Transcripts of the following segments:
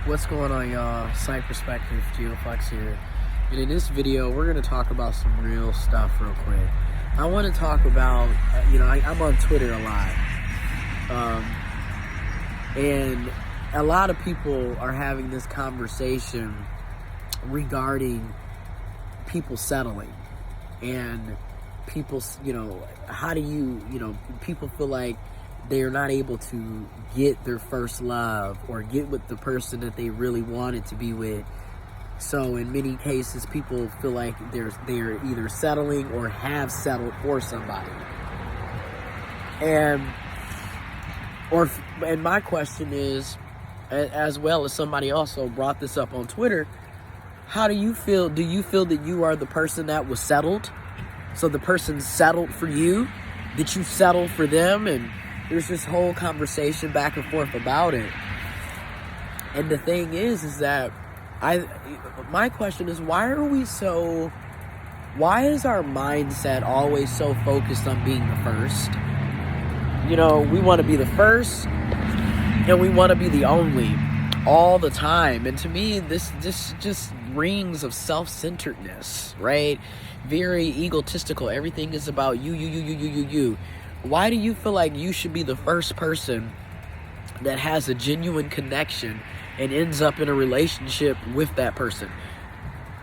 What's going on, y'all? Site Perspective, giofvcks here. And in this video, we're going to talk about some real stuff real quick. I want to talk about, I'm on Twitter a lot. And a lot of people are having this conversation regarding people settling. And people, how do you, people feel like they're not able to get their first love or get with the person that they really wanted to be with. So in many cases, people feel like they're either settling or have settled for somebody. And my question is, as well as somebody also brought this up on Twitter, how do you feel? Do you feel that you are the person that was settled? So the person settled for you? Did you settle for them? And there's this whole conversation back and forth about it. And the thing is that my question is, why is our mindset always so focused on being the first? We want to be the first and we want to be the only all the time. And to me, this just rings of self-centeredness, right? Very egotistical. Everything is about you. Why do you feel like you should be the first person that has a genuine connection and ends up in a relationship with that person?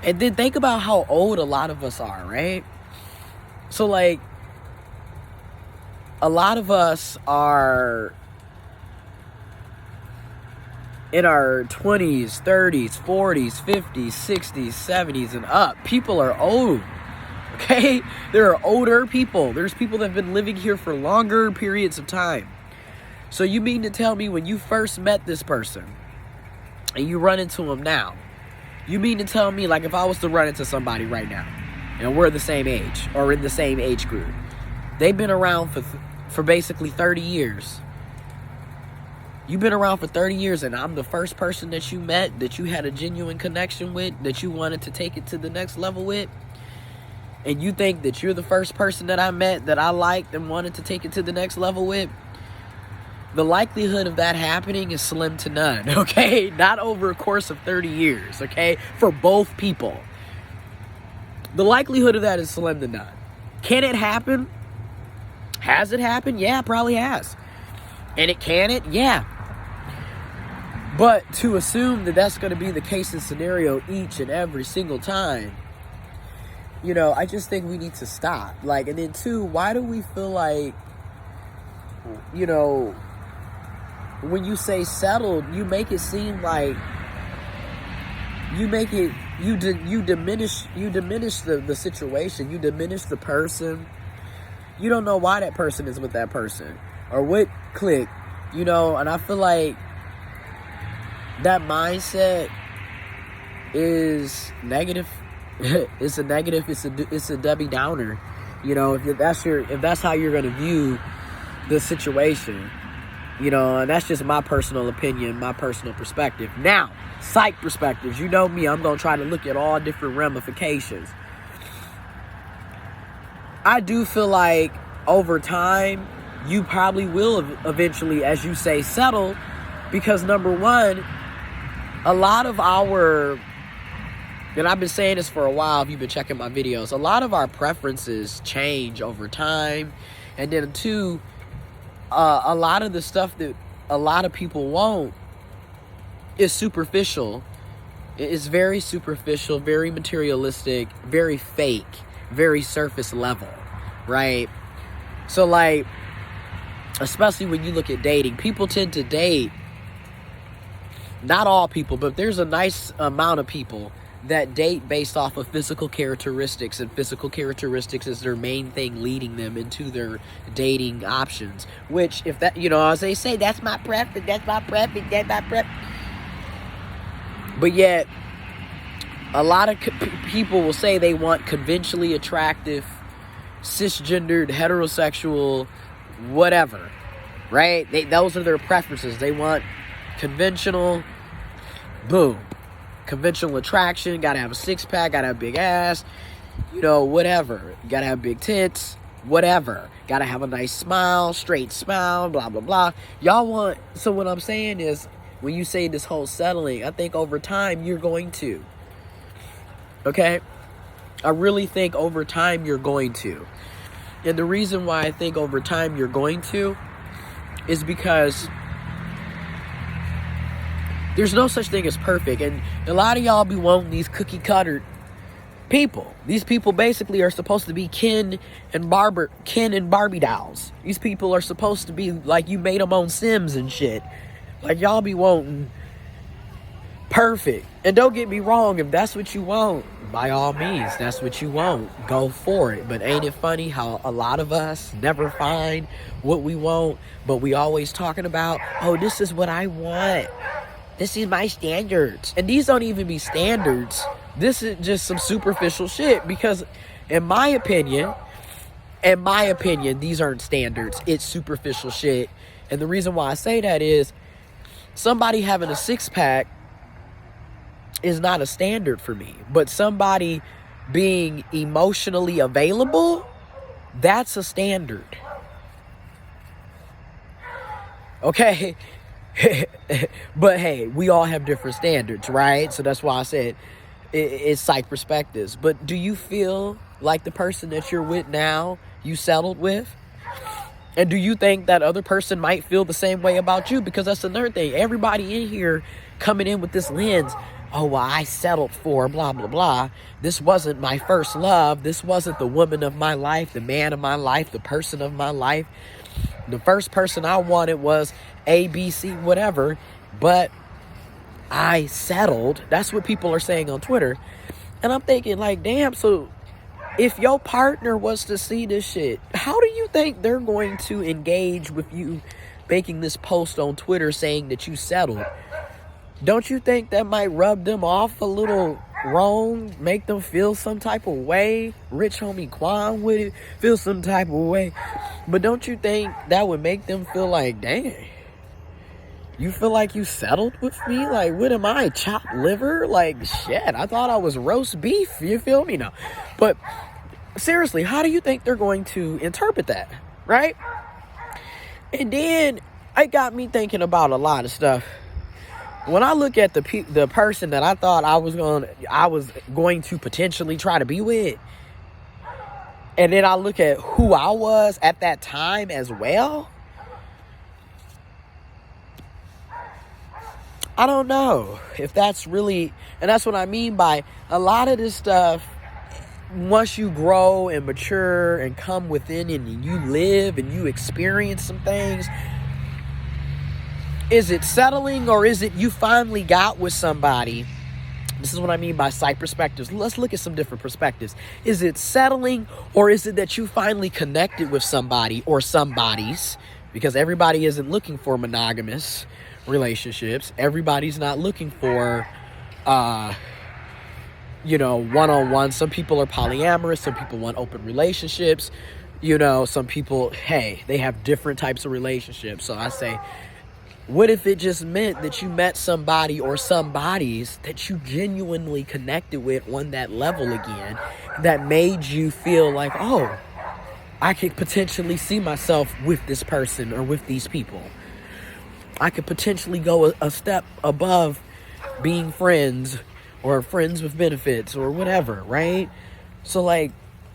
And then think about how old a lot of us are, right? So, like, a lot of us are in our 20s, 30s, 40s, 50s, 60s, 70s, and up. People are old. Okay? There are older people. There's people that have been living here for longer periods of time. So you mean to tell me when you first met this person and you run into them now, you mean to tell me, like, if I was to run into somebody right now and we're the same age or in the same age group, they've been around for basically 30 years. You've been around for 30 years and I'm the first person that you met, that you had a genuine connection with, that you wanted to take it to the next level with. And you think that you're the first person that I met that I liked and wanted to take it to the next level with, the likelihood of that happening is slim to none, okay? Not over a course of 30 years, okay? For both people. The likelihood of that is slim to none. Can it happen? Has it happened? Yeah, it probably has. And can it? Yeah. But to assume that that's going to be the case and scenario each and every single time, I just think we need to stop. Like, and then two, why do we feel like, when you say settled, you make it seem like you diminish the situation, you diminish the person. You don't know why that person is with that person or what clique, and I feel like that mindset is negative. It's a negative. It's a Debbie Downer. If that's how you're gonna view the situation, and that's just my personal opinion, my personal perspective. Now, psych perspectives. You know me. I'm gonna try to look at all different ramifications. I do feel like over time you probably will eventually, as you say, settle, because number one, a lot of our, and I've been saying this for a while if you've been checking my videos, a lot of our preferences change over time. And then two, a lot of the stuff that a lot of people want is superficial. It's very superficial, very materialistic, very fake, very surface level, right? So, like, especially when you look at dating, people tend to date, not all people, but there's a nice amount of people that date based off of physical characteristics, and physical characteristics is their main thing leading them into their dating options. Which, if that, as they say, that's my preference, but yet, a lot of people will say they want conventionally attractive, cisgendered, heterosexual, whatever, right? Those are their preferences. They want conventional, boom. Conventional attraction, gotta have a six-pack, gotta have a big ass, whatever. Gotta have big tits, whatever. Gotta have a nice smile, straight smile, blah, blah, blah. Y'all want, so what I'm saying is, when you say this whole settling, I think over time you're going to. Okay? I really think over time you're going to. And the reason why I think over time you're going to is because there's no such thing as perfect. And a lot of y'all be wanting these cookie cutter people. These people basically are supposed to be Ken and Barbie dolls. These people are supposed to be like you made them on Sims and shit. Like y'all be wanting perfect. And don't get me wrong, if that's what you want, by all means, that's what you want. Go for it. But ain't it funny how a lot of us never find what we want, but we always talking about, oh, this is what I want. This is my standards. And these don't even be standards. This is just some superficial shit, because in my opinion, these aren't standards. It's superficial shit. And the reason why I say that is somebody having a six-pack is not a standard for me. But somebody being emotionally available, that's a standard. Okay? But hey, we all have different standards, right? So that's why I said it's psych perspectives. But do you feel like the person that you're with now, you settled with? And do you think that other person might feel the same way about you? Because that's another thing. Everybody in here coming in with this lens, oh, well, I settled for blah, blah, blah. This wasn't my first love. This wasn't the woman of my life, the man of my life, the person of my life. The first person I wanted was A, B, C, whatever. But I settled. That's what people are saying on Twitter. And I'm thinking like, damn, so if your partner was to see this shit, how do you think they're going to engage with you making this post on Twitter saying that you settled? Don't you think that might rub them off a little wrong, make them feel some type of way? Rich homie Quan with it, feel some type of way. But don't you think that would make them feel like, dang, you feel like you settled with me? Like, what am I, chopped liver? Like, shit, I thought I was roast beef. You feel me now? But seriously, how do you think they're going to interpret that, right? And then it got me thinking about a lot of stuff. When I look at the person that I thought I was going to potentially try to be with, and then I look at who I was at that time as well, I don't know if that's really, and that's what I mean by a lot of this stuff. Once you grow and mature and come within and you live and you experience some things, is it settling, or is it you finally got with somebody? This is what I mean by psych perspectives. Let's look at some different perspectives. Is it settling, or is it that you finally connected with somebody or somebodies? Because everybody isn't looking for monogamous relationships. Everybody's not looking for, one-on-one. Some people are polyamorous. Some people want open relationships. Some people, hey, they have different types of relationships. So I say, what if it just meant that you met somebody or somebodies that you genuinely connected with on that level again, that made you feel like, oh, I could potentially see myself with this person or with these people. I could potentially go a step above being friends or friends with benefits or whatever, right? So like,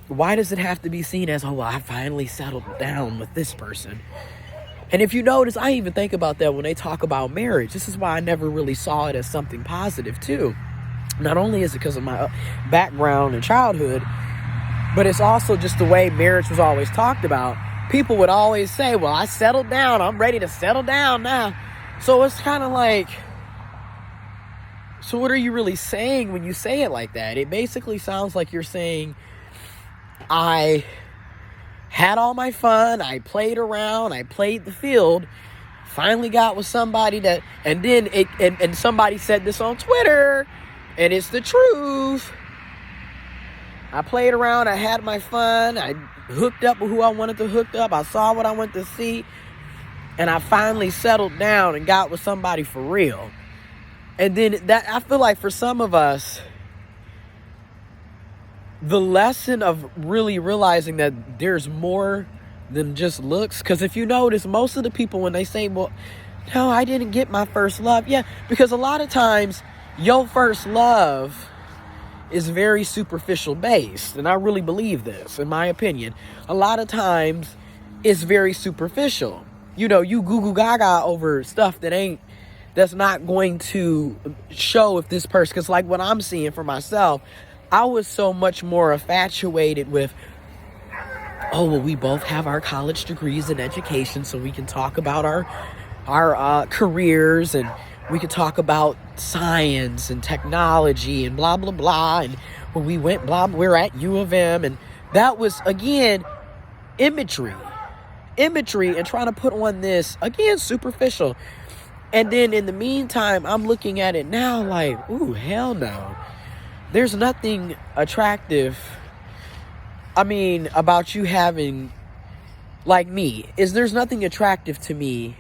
why does it have to be seen as, oh, well, I finally settled down with this person? And if you notice, I even think about that when they talk about marriage. This is why I never really saw it as something positive, too. Not only is it because of my background and childhood, but it's also just the way marriage was always talked about. People would always say, well, I settled down. I'm ready to settle down now. So it's kind of like, so what are you really saying when you say it like that? It basically sounds like you're saying, I had all my fun, I played around, I played the field, finally got with somebody that, and then and somebody said this on Twitter, and it's the truth. I played around, I had my fun, I hooked up with who I wanted to hook up, I saw what I wanted to see, and I finally settled down and got with somebody for real. And then that, I feel like for some of us, the lesson of really realizing that there's more than just looks, because if you notice, most of the people, when they say, well, No, I didn't get my first love. Yeah, because a lot of times your first love is very superficial based. And I really believe this, in my opinion. A lot of times it's very superficial. You know, you goo goo gaga over stuff that's not going to show if this person, because like what I'm seeing for myself, I was so much more infatuated with, oh, well, we both have our college degrees in education, so we can talk about our careers, and we could talk about science and technology and blah, blah, blah. And when we went, we're at U of M. And that was, again, imagery and trying to put on this, again, superficial. And then in the meantime, I'm looking at it now like, ooh, hell no. There's nothing attractive, about you having, like me, there's nothing attractive to me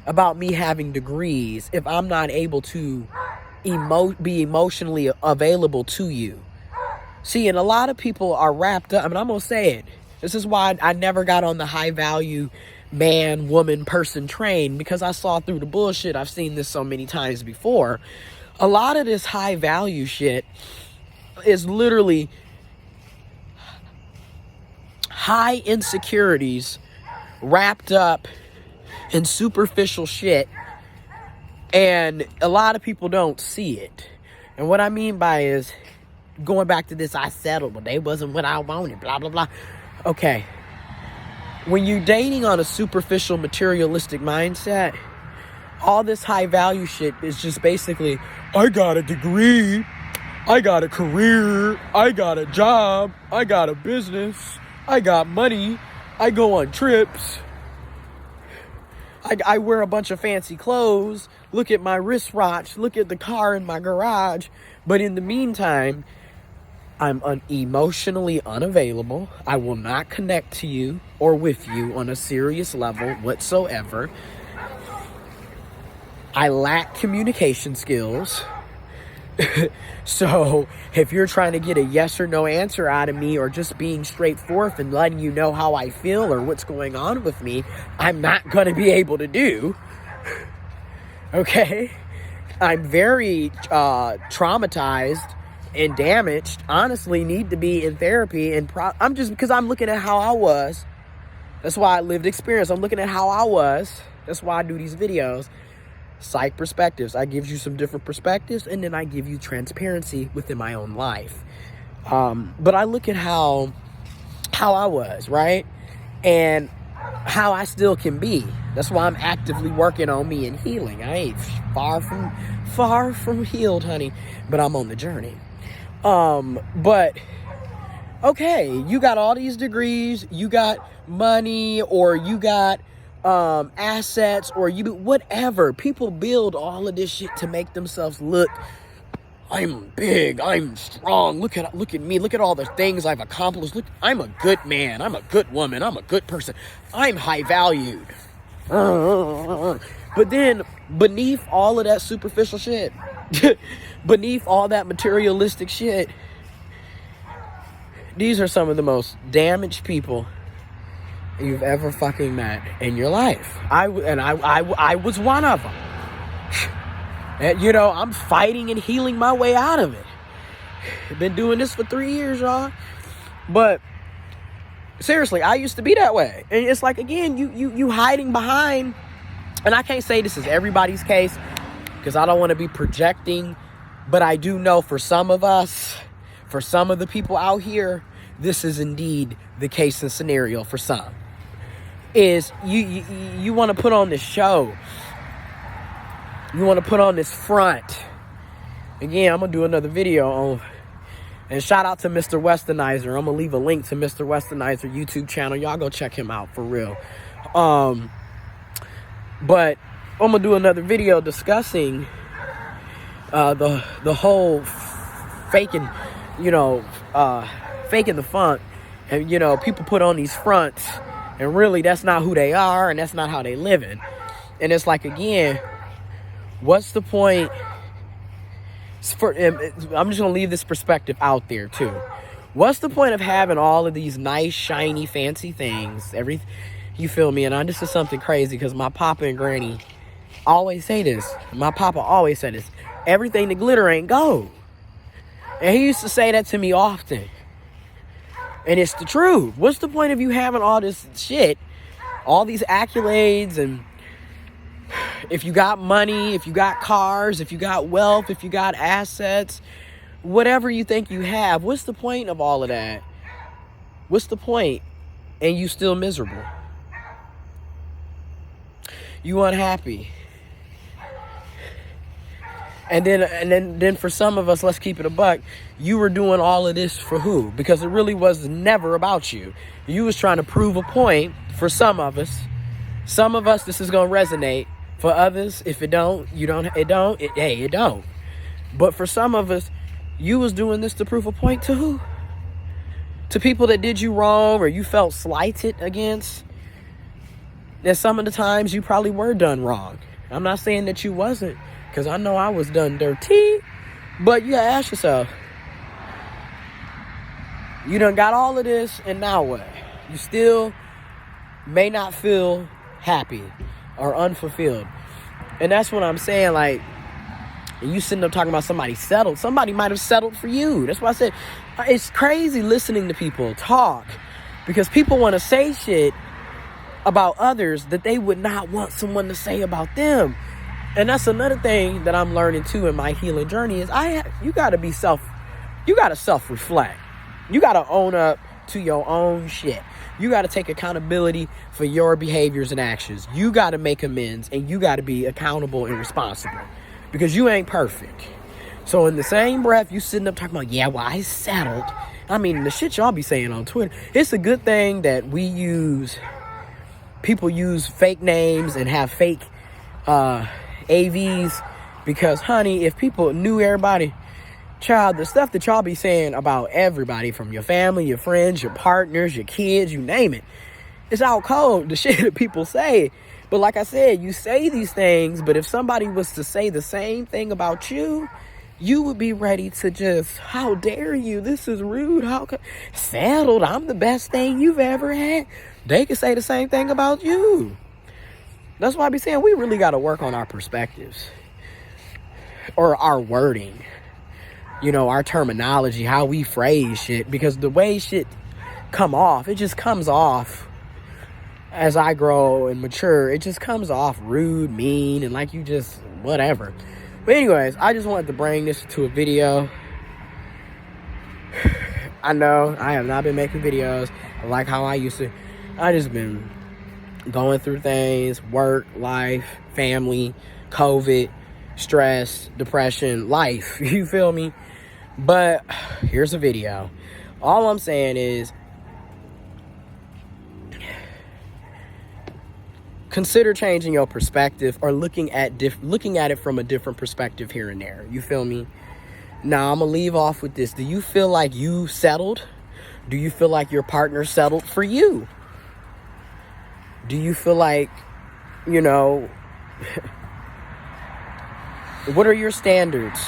about me having degrees if I'm not able to be emotionally available to you. See, and a lot of people are wrapped up. I'm going to say it. This is why I never got on the high value man, woman, person train, because I saw through the bullshit. I've seen this so many times before. A lot of this high value shit is literally high insecurities wrapped up in superficial shit, and a lot of people don't see it. And what I mean by is, going back to this, I settled, but they wasn't what I wanted, blah, blah, blah. Okay. When you're dating on a superficial, materialistic mindset, all this high value shit is just basically, I got a degree, I got a career, I got a job, I got a business, I got money, I go on trips, I wear a bunch of fancy clothes, look at my wristwatch, look at the car in my garage. But in the meantime, I'm emotionally unavailable. I will not connect to you or with you on a serious level whatsoever. I lack communication skills. So if you're trying to get a yes or no answer out of me, or just being straightforward and letting you know how I feel or what's going on with me, I'm not going to be able to do. Okay? I'm very traumatized and damaged. Honestly, need to be in therapy. And I'm just, because I'm looking at how I was. That's why I lived experience. I'm looking at how I was. That's why I do these videos. Psych perspectives. I give you some different perspectives, and then I give you transparency within my own life. But I look at how I was, right? And how I still can be. That's why I'm actively working on me and healing. I ain't far from healed, honey, but I'm on the journey. But okay, you got all these degrees, you got money, or you got assets, or you whatever. People build all of this shit to make themselves look, I'm big, I'm strong, look at me, look at all the things I've accomplished, look, I'm a good man, I'm a good woman, I'm a good person, I'm high valued. But then beneath all of that superficial shit, beneath all that materialistic shit, these are some of the most damaged people you've ever fucking met in your life. I was one of them. And, I'm fighting and healing my way out of it. I've been doing this for 3 years, y'all. But seriously, I used to be that way. And it's like, again, you hiding behind, and I can't say this is everybody's case, because I don't want to be projecting, but I do know for some of us, for some of the people out here, this is indeed the case and scenario for some. Is you want to put on this show. You want to put on this front. Again, I'm going to do another video on, and shout out to Mr. Westernizer. I'm going to leave a link to Mr. Westernizer YouTube channel. Y'all go check him out for real. But I'm going to do another video discussing the whole faking, faking the funk. And, people put on these fronts, and really that's not who they are, and that's not how they living. And it's like, again, what's the point? I'm just going to leave this perspective out there too. What's the point of having all of these nice, shiny, fancy things? You feel me? And this is something crazy because my papa and granny always say this. My papa always said this. Everything that glitter ain't gold. And he used to say that to me often. And it's the truth. What's the point of you having all this shit, all these accolades, and if you got money, if you got cars, if you got wealth, if you got assets, whatever you think you have, what's the point of all of that? What's the point? And you still miserable. You unhappy. And then for some of us, let's keep it a buck, you were doing all of this for who? Because it really was never about you. You was trying to prove a point for some of us. Some of us, this is going to resonate. For others, if it don't, it don't. But for some of us, you was doing this to prove a point to who? To people that did you wrong or you felt slighted against. And some of the times you probably were done wrong. I'm not saying that you wasn't, because I know I was done dirty. But you gotta ask yourself, you done got all of this, and now what? You still may not feel happy or unfulfilled. And that's what I'm saying. Like, you sitting up talking about somebody settled. Somebody might have settled for you. That's why I said it's crazy listening to people talk, because people want to say shit about others that they would not want someone to say about them. And that's another thing that I'm learning too in my healing journey is you got to self-reflect. You got to own up to your own shit. You got to take accountability for your behaviors and actions. You got to make amends, and you got to be accountable and responsible, because you ain't perfect. So in the same breath, you sitting up talking about, yeah, well, I settled. I mean, the shit y'all be saying on Twitter. It's a good thing that people use fake names and have fake AVs, because, honey, if people knew everybody, child, the stuff that y'all be saying about everybody, from your family, your friends, your partners, your kids, you name it, it's out cold, the shit that people say. But like I said, you say these things, but if somebody was to say the same thing about you, you would be ready to just, how dare you? This is rude. How can settled? I'm the best thing you've ever had. They could say the same thing about you. That's why I be saying we really got to work on our perspectives, or our wording. You know, our terminology, how we phrase shit, because the way shit come off, it just comes off as I grow and mature. It just comes off rude, mean, and like you just whatever. But anyways, I just wanted to bring this to a video. I know I have not been making videos like how I used to. I just been going through things, work, life, family, COVID, stress, depression, life. You feel me? But here's a video. All I'm saying is, consider changing your perspective, or looking at it from a different perspective here and there. You feel me? Now, I'm going to leave off with this. Do you feel like you settled? Do you feel like your partner settled for you? Do you feel like, you know, what are your standards?